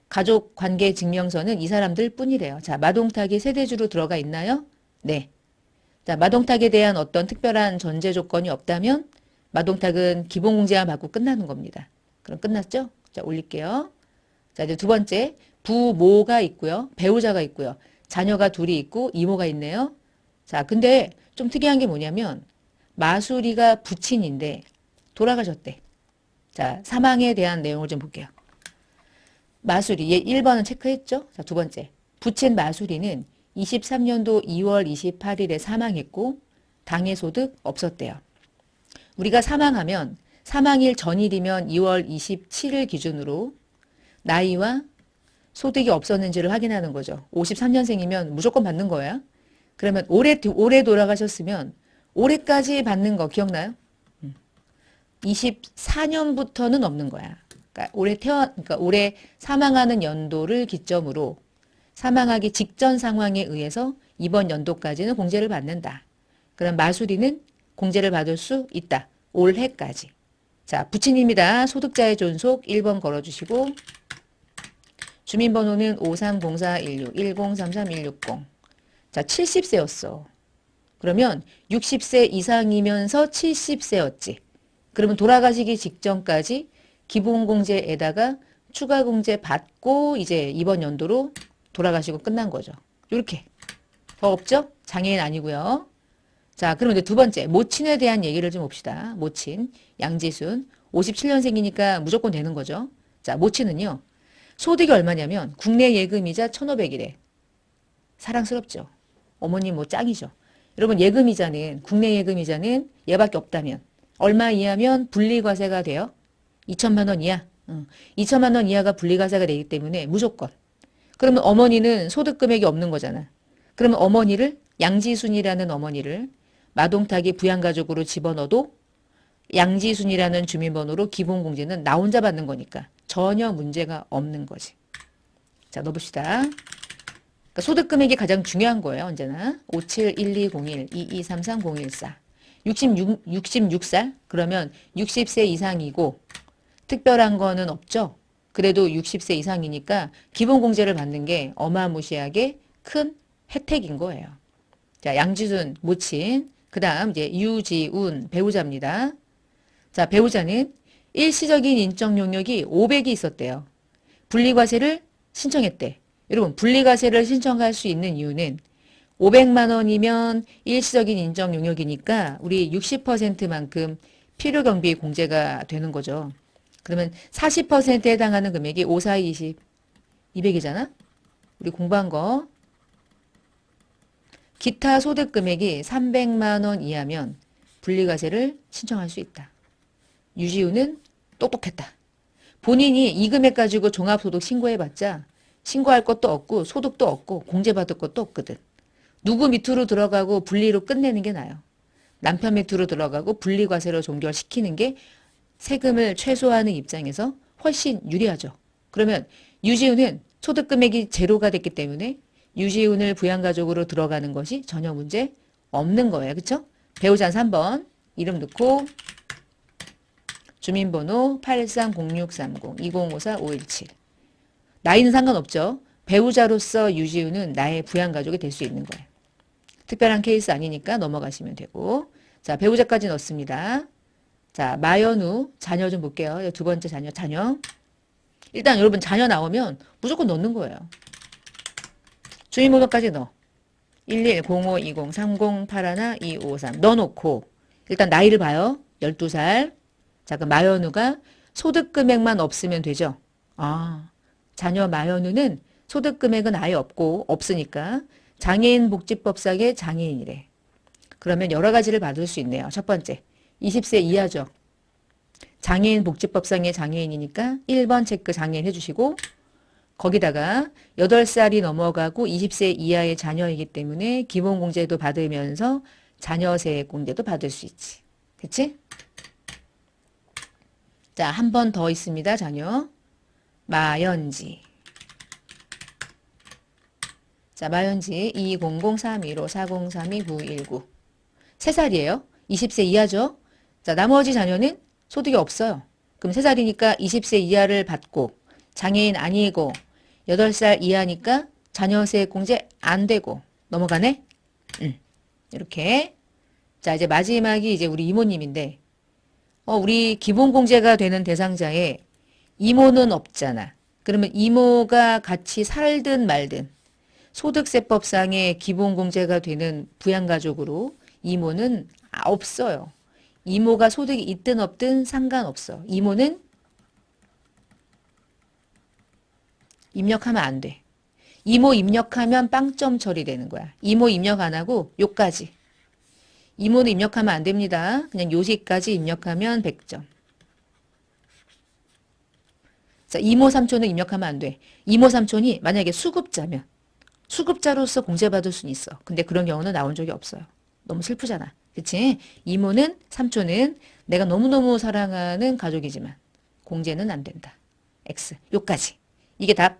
S1: 가족관계증명서는 이 사람들 뿐이래요. 자, 마동탁이 세대주로 들어가 있나요? 네. 자, 마동탁에 대한 어떤 특별한 전제 조건이 없다면 마동탁은 기본공제만 받고 끝나는 겁니다. 그럼 끝났죠? 자, 올릴게요. 자, 이제 두 번째. 부모가 있고요. 배우자가 있고요. 자녀가 둘이 있고 이모가 있네요. 자, 근데 좀 특이한 게 뭐냐면 마수리가 부친인데 돌아가셨대. 자, 사망에 대한 내용을 좀 볼게요. 마수리, 얘 1번은 체크했죠? 자, 두 번째. 부친 마수리는 23년도 2월 28일에 사망했고 당해 소득 없었대요. 우리가 사망하면 사망일 전일이면 2월 27일 기준으로 나이와 소득이 없었는지를 확인하는 거죠. 53년생이면 무조건 받는 거야. 그러면 올해 돌아가셨으면 올해까지 받는 거 기억나요? 24년부터는 없는 거야. 그러니까 올해 사망하는 연도를 기점으로 사망하기 직전 상황에 의해서 이번 연도까지는 공제를 받는다. 그럼 마수리는 공제를 받을 수 있다. 올해까지. 자, 부친입니다. 소득자의 존속 1번 걸어주시고 주민번호는 530416 1033160. 자, 70세였어. 그러면 60세 이상이면서 70세였지. 그러면 돌아가시기 직전까지 기본공제에다가 추가공제 받고 이제 이번 연도로 돌아가시고 끝난 거죠. 이렇게. 더 없죠? 장애인 아니고요. 자, 그러면 이제 두 번째 모친에 대한 얘기를 좀 봅시다. 모친 양지순 57년생이니까 무조건 되는 거죠. 자, 모친은요. 소득이 얼마냐면 국내 예금이자 1,500이래. 사랑스럽죠. 어머님 뭐 짱이죠. 여러분 예금이자는 국내 예금이자는 얘밖에 없다면 얼마 이하면 분리과세가 돼요? 2천만 원 이하. 2천만 원 이하가 분리과세가 되기 때문에 무조건. 그러면 어머니는 소득 금액이 없는 거잖아. 그러면 어머니를 양지순이라는 어머니를 마동탁이 부양가족으로 집어넣어도 양지순이라는 주민번호로 기본공제는 나 혼자 받는 거니까 전혀 문제가 없는 거지. 자, 넣어봅시다. 그러니까 소득 금액이 가장 중요한 거예요. 언제나 571201 2233014 66살 그러면 60세 이상이고 특별한 거는 없죠. 그래도 60세 이상이니까 기본공제를 받는 게 어마무시하게 큰 혜택인 거예요. 자, 양지순 모친 그 다음 이제 유지운 배우자입니다. 자, 배우자는 일시적인 인적 용역이 500이 있었대요. 분리과세를 신청했대. 여러분 분리과세를 신청할 수 있는 이유는 500만 원이면 일시적인 인적 용역이니까 우리 60%만큼 필요경비 공제가 되는 거죠. 그러면 40%에 해당하는 금액이 5, 4, 20, 200이잖아? 우리 공부한 거. 기타 소득 금액이 300만 원 이하면 분리과세를 신청할 수 있다. 유지우는 똑똑했다. 본인이 이 금액 가지고 종합소득 신고해봤자 신고할 것도 없고 소득도 없고 공제받을 것도 없거든. 누구 밑으로 들어가고 분리로 끝내는 게 나아요. 남편 밑으로 들어가고 분리과세로 종결시키는 게 세금을 최소화하는 입장에서 훨씬 유리하죠. 그러면 유지우는 소득 금액이 제로가 됐기 때문에 유지운을 부양가족으로 들어가는 것이 전혀 문제 없는 거예요. 그쵸? 배우자는 3번 이름 넣고 주민번호 830630 2054-517 나이는 상관없죠. 배우자로서 유지운은 나의 부양가족이 될 수 있는 거예요. 특별한 케이스 아니니까 넘어가시면 되고 자 배우자까지 넣습니다. 자 마연우 자녀 좀 볼게요. 두 번째 자녀 일단 여러분 자녀 나오면 무조건 넣는 거예요. 주민번호까지 넣어. 11052030812553 넣어놓고 일단 나이를 봐요. 12살. 자 그럼 마연우가 소득금액만 없으면 되죠. 아 자녀 마연우는 소득금액은 아예 없고 없으니까 장애인 복지법상의 장애인이래. 그러면 여러 가지를 받을 수 있네요. 첫 번째 20세 이하죠. 장애인 복지법상의 장애인이니까 1번 체크 장애인 해주시고 거기다가 8살이 넘어가고 20세 이하의 자녀이기 때문에 기본공제도 받으면서 자녀세액공제도 받을 수 있지. 그치? 자, 한 번 더 있습니다. 자녀. 마연지. 자, 마연지 2003154032919 3살이에요. 20세 이하죠. 자, 나머지 자녀는 소득이 없어요. 그럼 3살이니까 20세 이하를 받고 장애인 아니고 8살 이하니까 자녀세액 공제 안 되고 넘어가네? 이렇게. 자, 이제 마지막이 이제 우리 이모님인데 우리 기본공제가 되는 대상자에 이모는 없잖아. 그러면 이모가 같이 살든 말든 소득세법상의 기본공제가 되는 부양가족으로 이모는 없어요. 이모가 소득이 있든 없든 상관없어. 이모는 입력하면 안 돼. 이모 입력하면 빵점 처리되는 거야. 이모 입력 안 하고 요까지. 이모는 입력하면 안 됩니다. 그냥 요시까지 입력하면 100점. 자, 이모 삼촌은 입력하면 안 돼. 이모 삼촌이 만약에 수급자면 수급자로서 공제받을 수는 있어. 근데 그런 경우는 나온 적이 없어요. 너무 슬프잖아. 그치? 이모는 삼촌은 내가 너무너무 사랑하는 가족이지만 공제는 안 된다. X. 요까지. 이게 답.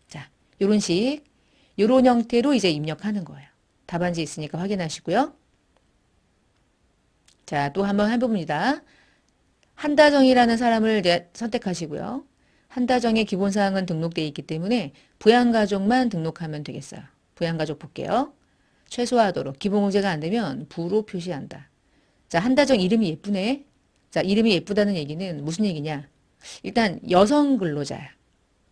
S1: 자, 요런 식. 요런 형태로 이제 입력하는 거예요. 답안지 있으니까 확인하시고요. 자, 또 한번 해봅니다. 한다정이라는 사람을 이제 선택하시고요. 한다정의 기본사항은 등록되어 있기 때문에 부양가족만 등록하면 되겠어요. 부양가족 볼게요. 최소화하도록. 기본공제가 안 되면 부로 표시한다. 자, 한다정 이름이 예쁘네. 자, 이름이 예쁘다는 얘기는 무슨 얘기냐? 일단 여성 근로자야.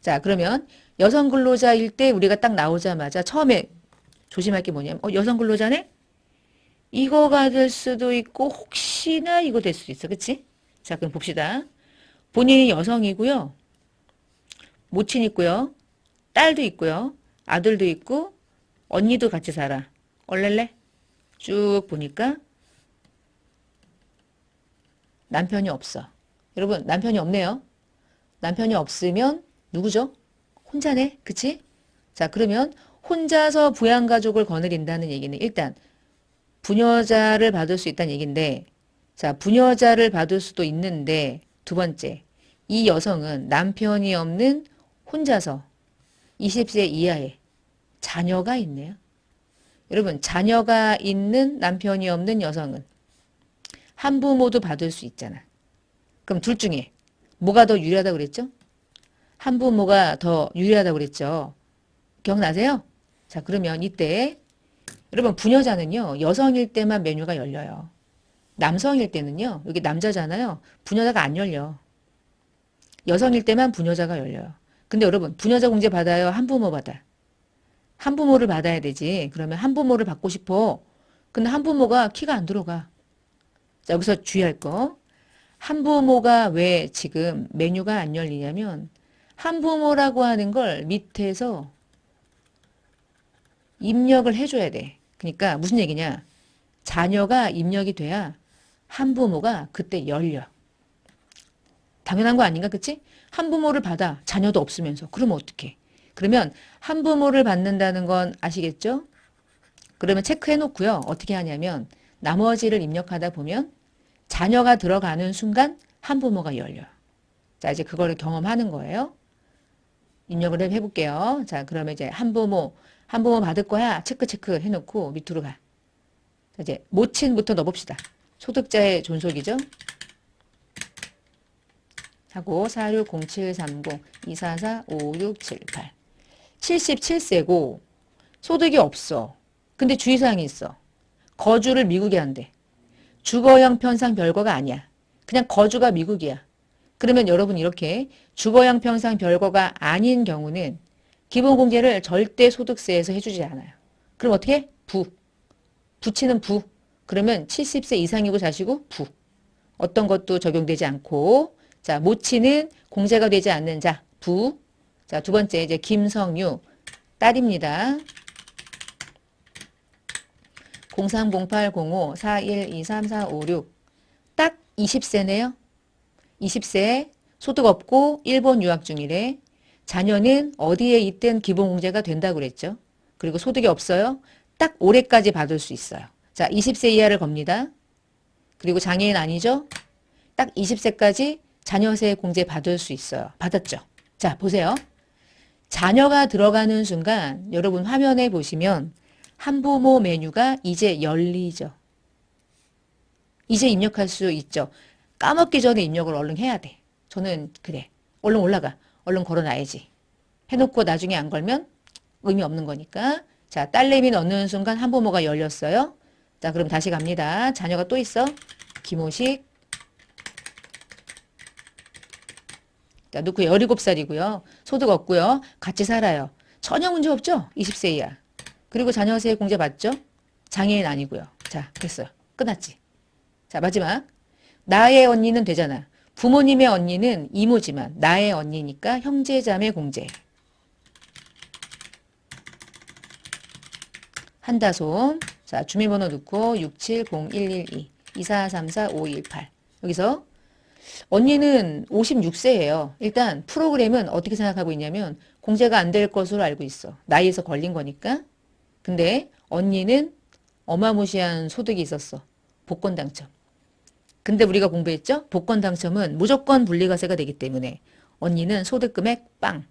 S1: 자, 그러면 여성 근로자일 때 우리가 딱 나오자마자 처음에 조심할 게 뭐냐면 여성 근로자네? 이거가 될 수도 있고 혹시나 이거 될 수도 있어. 그치? 자, 그럼 봅시다. 본인이 여성이고요. 모친 있고요. 딸도 있고요. 아들도 있고 언니도 같이 살아. 얼렐레? 쭉 보니까 남편이 없어. 여러분 남편이 없네요. 남편이 없으면 누구죠? 혼자네. 그치? 자, 그러면 혼자서 부양가족을 거느린다는 얘기는 일단 부녀자를 받을 수 있다는 얘기인데, 자, 부녀자를 받을 수도 있는데, 두 번째, 이 여성은 남편이 없는 혼자서 20세 이하의 자녀가 있네요. 여러분, 자녀가 있는 남편이 없는 여성은 한부모도 받을 수 있잖아. 그럼 둘 중에 뭐가 더 유리하다고 그랬죠? 한부모가 더 유리하다고 그랬죠. 기억나세요? 자, 그러면 이때 여러분 부녀자는요. 여성일 때만 메뉴가 열려요. 남성일 때는요. 여기 남자잖아요. 부녀자가 안 열려. 여성일 때만 부녀자가 열려요. 근데 여러분 부녀자 공제 받아요? 한부모 받아? 한부모를 받아야 되지. 그러면 한부모를 받고 싶어. 근데 한부모가 키가 안 들어가. 자, 여기서 주의할 거. 한부모가 왜 지금 메뉴가 안 열리냐면 한부모라고 하는 걸 밑에서 입력을 해줘야 돼. 그러니까 무슨 얘기냐. 자녀가 입력이 돼야 한부모가 그때 열려. 당연한 거 아닌가, 그치? 한부모를 받아. 자녀도 없으면서. 그러면 어떡해? 그러면 한부모를 받는다는 건 아시겠죠? 그러면 체크해 놓고요. 어떻게 하냐면 나머지를 입력하다 보면 자녀가 들어가는 순간 한부모가 열려요. 자, 이제 그거를 경험하는 거예요. 입력을 해볼게요. 자, 그러면 이제 한부모 받을 거야. 체크 해놓고 밑으로 가. 자, 이제 모친부터 넣어봅시다. 소득자의 존속이죠. 하고 460730-244-5678 77세고 소득이 없어. 근데 주의사항이 있어. 거주를 미국에 한대. 주거 형편상 별거가 아니야. 그냥 거주가 미국이야. 그러면 여러분 이렇게 주거 형편상 별거가 아닌 경우는 기본공제를 절대 소득세에서 해주지 않아요. 그럼 어떻게 해? 부치는 부. 그러면 70세 이상이고 자시고 부. 어떤 것도 적용되지 않고 자, 모치는 공제가 되지 않는 자, 부. 자, 두 번째 이제 김성유 딸입니다. 03080541234456 딱 20세네요. 20세 소득 없고 일본 유학 중이래. 자녀는 어디에 있든 기본공제가 된다고 그랬죠. 그리고 소득이 없어요. 딱 올해까지 받을 수 있어요. 자, 20세 이하를 겁니다. 그리고 장애인 아니죠? 딱 20세까지 자녀세 공제 받을 수 있어요. 받았죠? 자, 보세요. 자녀가 들어가는 순간 여러분 화면에 보시면 한부모 메뉴가 이제 열리죠. 이제 입력할 수 있죠. 까먹기 전에 입력을 얼른 해야 돼. 저는 그래. 얼른 올라가. 얼른 걸어놔야지. 해놓고 나중에 안 걸면 의미 없는 거니까. 자, 딸내미 넣는 순간 한부모가 열렸어요. 자, 그럼 다시 갑니다. 자녀가 또 있어. 김호식. 자, 넣고 17살이고요. 소득 없고요. 같이 살아요. 전혀 문제 없죠? 20세 이하. 그리고 자녀세 공제 받죠? 장애인 아니고요. 자, 됐어요. 끝났지. 자, 마지막. 나의 언니는 되잖아. 부모님의 언니는 이모지만 나의 언니니까 형제자매 공제. 한다솜. 자, 주민번호 넣고 670112244345518. 여기서 언니는 56세예요. 일단 프로그램은 어떻게 생각하고 있냐면 공제가 안 될 것으로 알고 있어. 나이에서 걸린 거니까. 근데 언니는 어마무시한 소득이 있었어. 복권 당첨. 근데 우리가 공부했죠? 복권 당첨은 무조건 분리과세가 되기 때문에 언니는 소득금액 빵.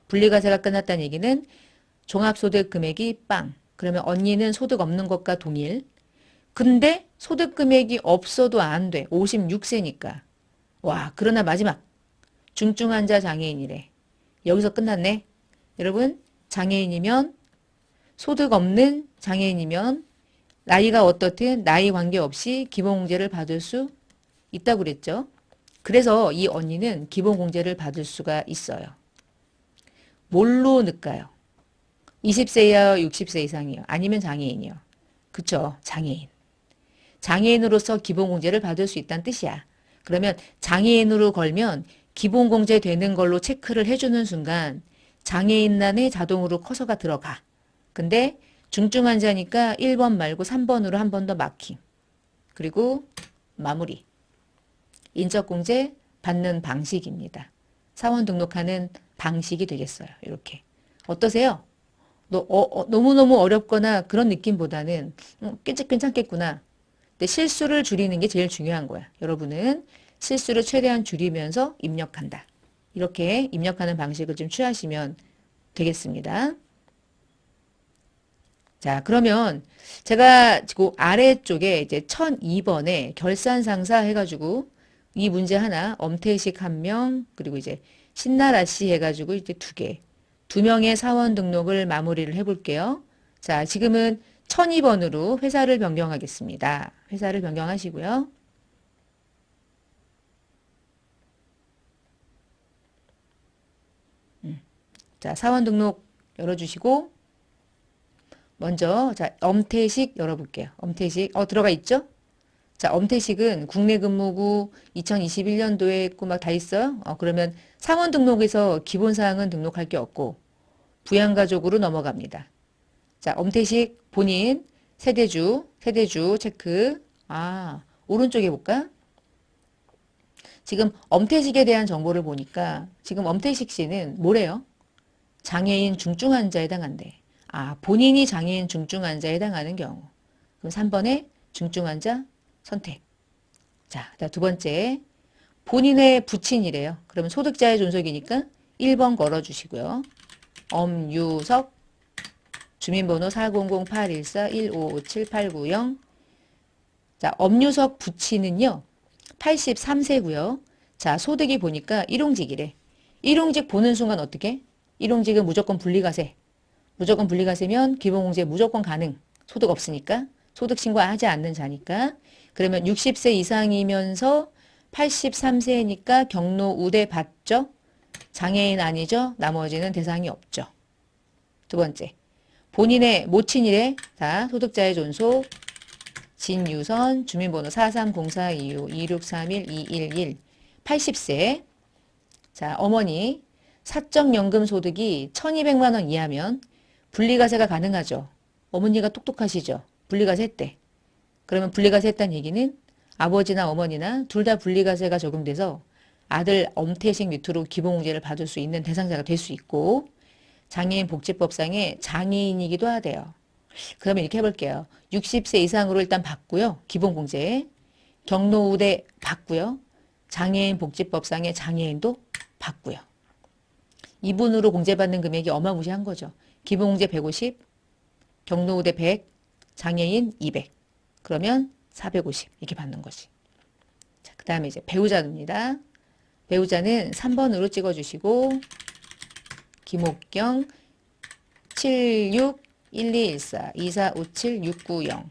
S1: 분리과세가 끝났다는 얘기는 종합소득금액이 빵. 그러면 언니는 소득 없는 것과 동일. 근데 소득금액이 없어도 안 돼. 56세니까. 와, 그러나 마지막. 중증환자 장애인이래. 여기서 끝났네. 여러분, 장애인이면 소득 없는 장애인이면 나이가 어떻든 나이 관계없이 기본공제를 받을 수 있다고 그랬죠. 그래서 이 언니는 기본공제를 받을 수가 있어요. 뭘로 넣을까요? 20세야 60세 이상이요. 아니면 장애인이요. 그쵸? 장애인. 장애인으로서 기본공제를 받을 수 있다는 뜻이야. 그러면 장애인으로 걸면 기본공제 되는 걸로 체크를 해주는 순간 장애인란에 자동으로 커서가 들어가. 근데 중증환자니까 1번 말고 3번으로 한 번 더 마킹. 그리고 마무리. 인적공제 받는 방식입니다. 사원 등록하는 방식이 되겠어요. 이렇게. 어떠세요? 너무너무 어렵거나 그런 느낌보다는 괜찮겠구나. 근데 실수를 줄이는 게 제일 중요한 거야. 여러분은 실수를 최대한 줄이면서 입력한다. 이렇게 입력하는 방식을 좀 취하시면 되겠습니다. 자, 그러면 제가 그 아래쪽에 이제 1002번에 결산상사 해가지고 이 문제 하나, 엄태식 한 명, 그리고 이제 신나라 씨 해가지고 이제 두 개. 두 명의 사원 등록을 마무리를 해볼게요. 자, 지금은 1002번으로 회사를 변경하겠습니다. 회사를 변경하시고요. 자, 사원 등록 열어주시고 먼저 자, 엄태식 열어볼게요. 엄태식 들어가 있죠? 자, 엄태식은 국내 근무구 2021년도에 했고 막 다 있어요. 그러면 사원 등록에서 기본사항은 등록할 게 없고 부양가족으로 넘어갑니다. 자, 엄태식 본인 세대주 체크. 오른쪽에 볼까? 지금 엄태식에 대한 정보를 보니까 지금 엄태식 씨는 뭐래요? 장애인 중증 환자에 해당한대. 본인이 장애인 중증 환자에 해당하는 경우. 그럼 3번에 중증 환자 선택. 자, 두 번째. 본인의 부친이래요. 그러면 소득자의 존속이니까 1번 걸어주시고요. 엄유석, 주민번호 400-814-1557890. 자, 엄유석 부친은요. 83세고요. 자, 소득이 보니까 일용직이래. 일용직 보는 순간 어떻게? 일용직은 무조건 분리과세. 무조건 분리과세면 기본공제 무조건 가능. 소득 없으니까. 소득 신고하지 않는 자니까. 그러면 60세 이상이면서 83세니까 경로 우대 받죠? 장애인 아니죠? 나머지는 대상이 없죠. 두 번째. 본인의 모친이래. 자, 소득자의 존속. 진유선, 주민번호 430425-2631-211. 80세. 자, 어머니. 사적연금 소득이 1200만 원 이하면 분리과세가 가능하죠. 어머니가 똑똑하시죠. 분리과세 했대. 그러면 분리과세 했다는 얘기는 아버지나 어머니나 둘 다 분리과세가 적용돼서 아들 엄태식 밑으로 기본공제를 받을 수 있는 대상자가 될 수 있고 장애인 복지법상의 장애인이기도 하대요. 그러면 이렇게 해볼게요. 60세 이상으로 일단 받고요. 기본공제. 경로 우대 받고요. 장애인 복지법상의 장애인도 받고요. 이분으로 공제받는 금액이 어마무시한 거죠. 기본공제 150, 경로 우대 100, 장애인 200. 그러면 450 이렇게 받는 거지. 자, 그 다음에 이제 배우자입니다. 배우자는 3번으로 찍어주시고 김옥경 761214-2457-690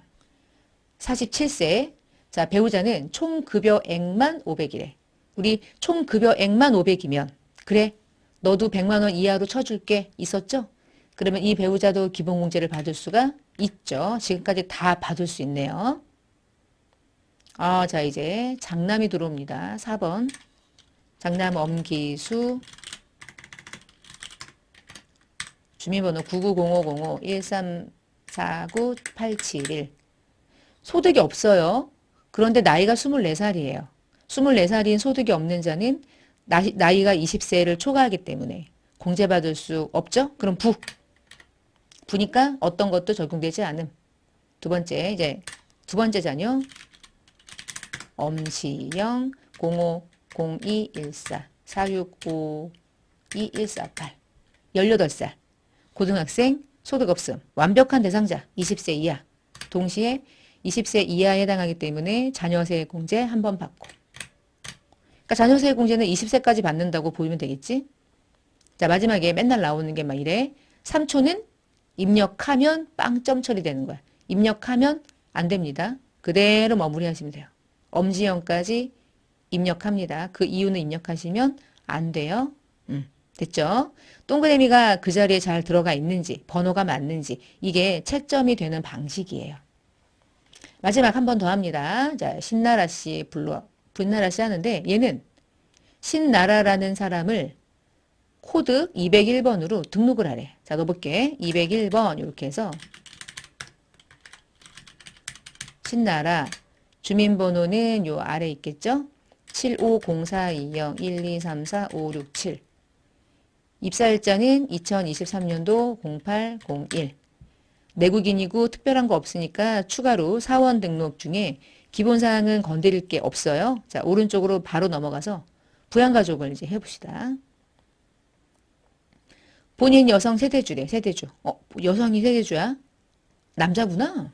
S1: 47세. 자, 배우자는 총 급여액만 500이래. 우리 총 급여액만 500이면 그래 너도 100만 원 이하로 쳐줄게 있었죠? 그러면 이 배우자도 기본공제를 받을 수가 있죠. 지금까지 다 받을 수 있네요. 자, 이제 장남이 들어옵니다. 4번. 장남 엄기수. 주민번호 990505-1349-871. 소득이 없어요. 그런데 나이가 24살이에요. 24살인 소득이 없는 자는 나이가 20세를 초과하기 때문에 공제받을 수 없죠? 그럼 부니까 어떤 것도 적용되지 않음. 두 번째, 이제 두 번째 자녀 엄시영 050214 4652148 18살 고등학생 소득 없음 완벽한 대상자 20세 이하 동시에 20세 이하에 해당하기 때문에 자녀세액공제 한 번 받고 그러니까 자녀세액공제는 20세까지 받는다고 보이면 되겠지. 자 마지막에 맨날 나오는 게 막 이래. 3초는 입력하면 빵점 처리되는 거야. 입력하면 안 됩니다. 그대로 마무리하시면 돼요. 엄지영까지 입력합니다. 그 이유는 입력하시면 안 돼요. 됐죠? 동그라미가 그 자리에 잘 들어가 있는지 번호가 맞는지 이게 채점이 되는 방식이에요. 마지막 한 번 더 합니다. 자 신나라 씨 불나라 씨 하는데 얘는 신나라라는 사람을 코드 201번으로 등록을 하래. 자 넣어볼게. 201번 이렇게 해서 신나라 주민번호는 요 아래 있겠죠? 75042012345667 입사일자는 2023년도 0801 내국인이고 특별한 거 없으니까 추가로 사원 등록 중에 기본사항은 건드릴 게 없어요. 자 오른쪽으로 바로 넘어가서 부양가족을 이제 해봅시다. 본인 여성 세대주래. 세대주. 여성이 세대주야? 남자구나.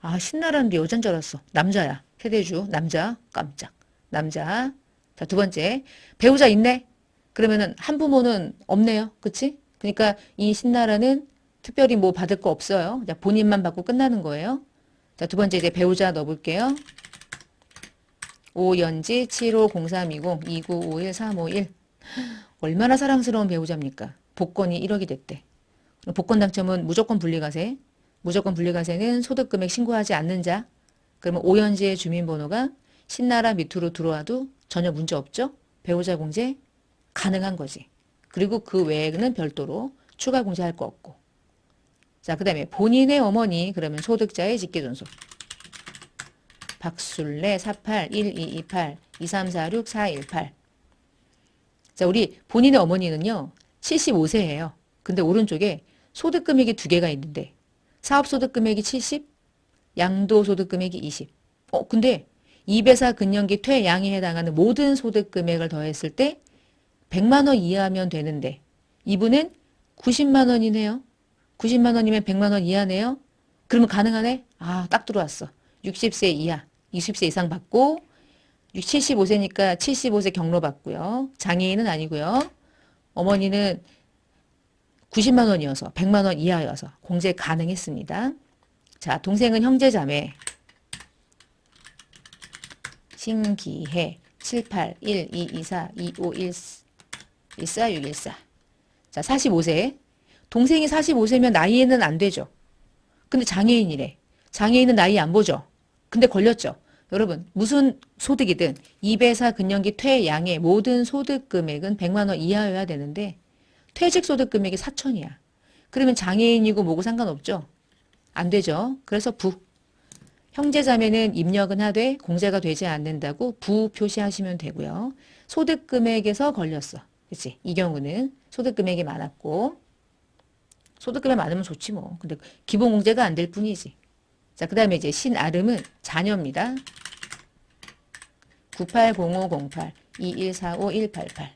S1: 아 신나라는데 여잔 줄 알았어. 남자야. 세대주 남자. 깜짝. 남자. 자 두 번째 배우자 있네. 그러면은 한부모는 없네요. 그치? 그러니까 이 신나라는 특별히 뭐 받을 거 없어요. 자, 본인만 받고 끝나는 거예요. 자, 두 번째 이제 배우자 넣어볼게요. 오연지 75032029513551 얼마나 사랑스러운 배우자입니까? 복권이 1억이 됐대. 복권 당첨은 무조건 분리과세. 무조건 분리과세는 소득금액 신고하지 않는 자. 그러면 오연지의 주민번호가 신나라 밑으로 들어와도 전혀 문제 없죠? 배우자 공제 가능한 거지. 그리고 그 외에는 별도로 추가 공제할 거 없고. 자, 그 다음에 본인의 어머니 그러면 소득자의 직계존속. 박술래 4812282346 자, 우리 본인의 어머니는요. 75세예요. 근데 오른쪽에 소득금액이 두 개가 있는데 사업소득금액이 70, 양도소득금액이 20. 근데 2배사 근년기 퇴양에 해당하는 모든 소득금액을 더했을 때 100만 원 이하면 되는데 이분은 90만 원이네요. 90만 원이면 100만 원 이하네요. 그러면 가능하네? 아, 딱 들어왔어. 60세 이하, 20세 이상 받고 75세니까 75세 경로 받고요. 장애인은 아니고요. 어머니는 90만 원이어서 100만 원 이하여서 공제 가능했습니다. 자, 동생은 형제자매. 신기해 7812242514 자, 45세. 동생이 45세면 나이에는 안 되죠. 근데 장애인이래. 장애인은 나이 안 보죠. 근데 걸렸죠. 여러분 무슨 소득이든 2배사 근년기 퇴양의 모든 소득 금액은 100만 원 이하여야 되는데 퇴직 소득 금액이 4천이야. 그러면 장애인이고 뭐고 상관없죠. 안 되죠. 그래서 부. 형제자매는 입력은 하되 공제가 되지 않는다고 부 표시하시면 되고요. 소득 금액에서 걸렸어. 그치? 이 경우는 소득 금액이 많았고 소득 금액 많으면 좋지 뭐. 근데 기본 공제가 안 될 뿐이지. 자, 그 다음에 이제 신아름은 자녀입니다. 980508-2145188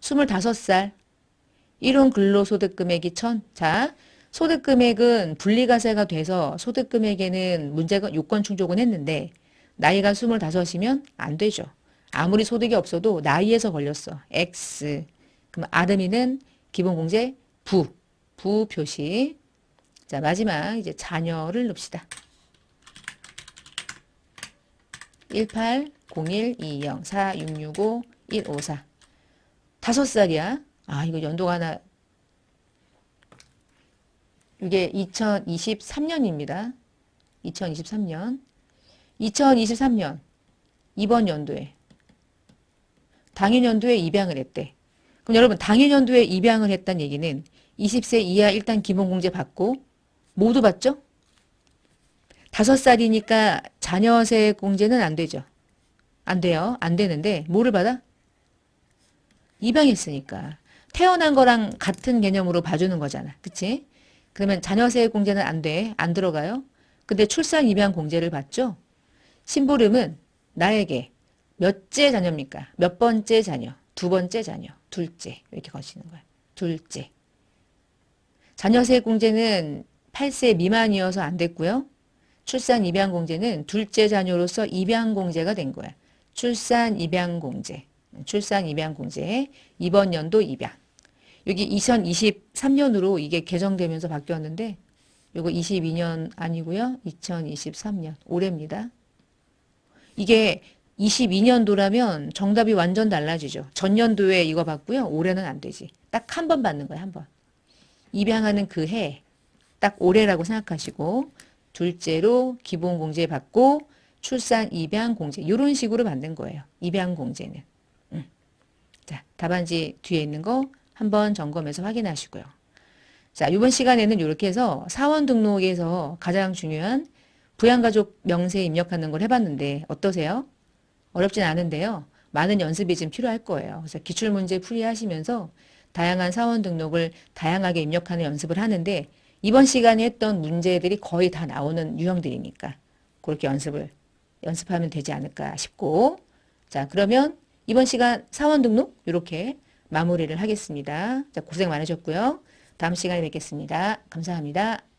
S1: 25살 1혼 근로소득금액이 1000. 자, 소득금액은 분리과세가 돼서 소득금액에는 문제가 요건 충족은 했는데 나이가 25이면 안 되죠. 아무리 소득이 없어도 나이에서 걸렸어. X. 그럼 아름이는 기본공제 부 표시. 자, 마지막 이제 자녀를 넣읍시다. 180120466515 5살이야. 아, 이거 연도가 하나. 이게 2023년입니다. 2023년. 2023년 이번 연도에 당해년도에 입양을 했대. 그럼 여러분 당해년도에 입양을 했다는 얘기는 20세 이하 일단 기본공제 받고 모두 받죠? 5살이니까 자녀세 공제는 안 되죠. 안 돼요. 안 되는데 뭐를 받아? 입양했으니까. 태어난 거랑 같은 개념으로 봐주는 거잖아. 그치? 그러면 자녀세 공제는 안 돼. 안 들어가요. 근데 출산 입양 공제를 받죠? 심부름은 나에게 몇째 자녀입니까? 몇 번째 자녀? 두 번째 자녀, 둘째 이렇게 거시는 거예요. 둘째. 자녀세 공제는 8세 미만이어서 안 됐고요. 출산 입양 공제는 둘째 자녀로서 입양 공제가 된 거야. 출산 입양 공제. 출산 입양 공제. 이번 연도 입양. 여기 2023년으로 이게 개정되면서 바뀌었는데 요거 22년 아니고요. 2023년 올해입니다. 이게 22년도라면 정답이 완전 달라지죠. 전년도에 이거 받고요. 올해는 안 되지. 딱 한 번 받는 거예요. 한 번. 입양하는 그 해. 딱 올해라고 생각하시고 둘째로 기본공제 받고 출산 입양공제 이런 식으로 받는 거예요. 입양공제는. 자, 답안지 뒤에 있는 거 한번 점검해서 확인하시고요. 자, 이번 시간에는 이렇게 해서 사원 등록에서 가장 중요한 부양가족 명세에 입력하는 걸 해봤는데 어떠세요? 어렵진 않은데요. 많은 연습이 좀 필요할 거예요. 그래서 기출문제 풀이하시면서 다양한 사원 등록을 다양하게 입력하는 연습을 하는데 이번 시간에 했던 문제들이 거의 다 나오는 유형들이니까 그렇게 연습하면 되지 않을까 싶고 자, 그러면 이번 시간 사원 등록 이렇게 마무리를 하겠습니다. 자, 고생 많으셨고요. 다음 시간에 뵙겠습니다. 감사합니다.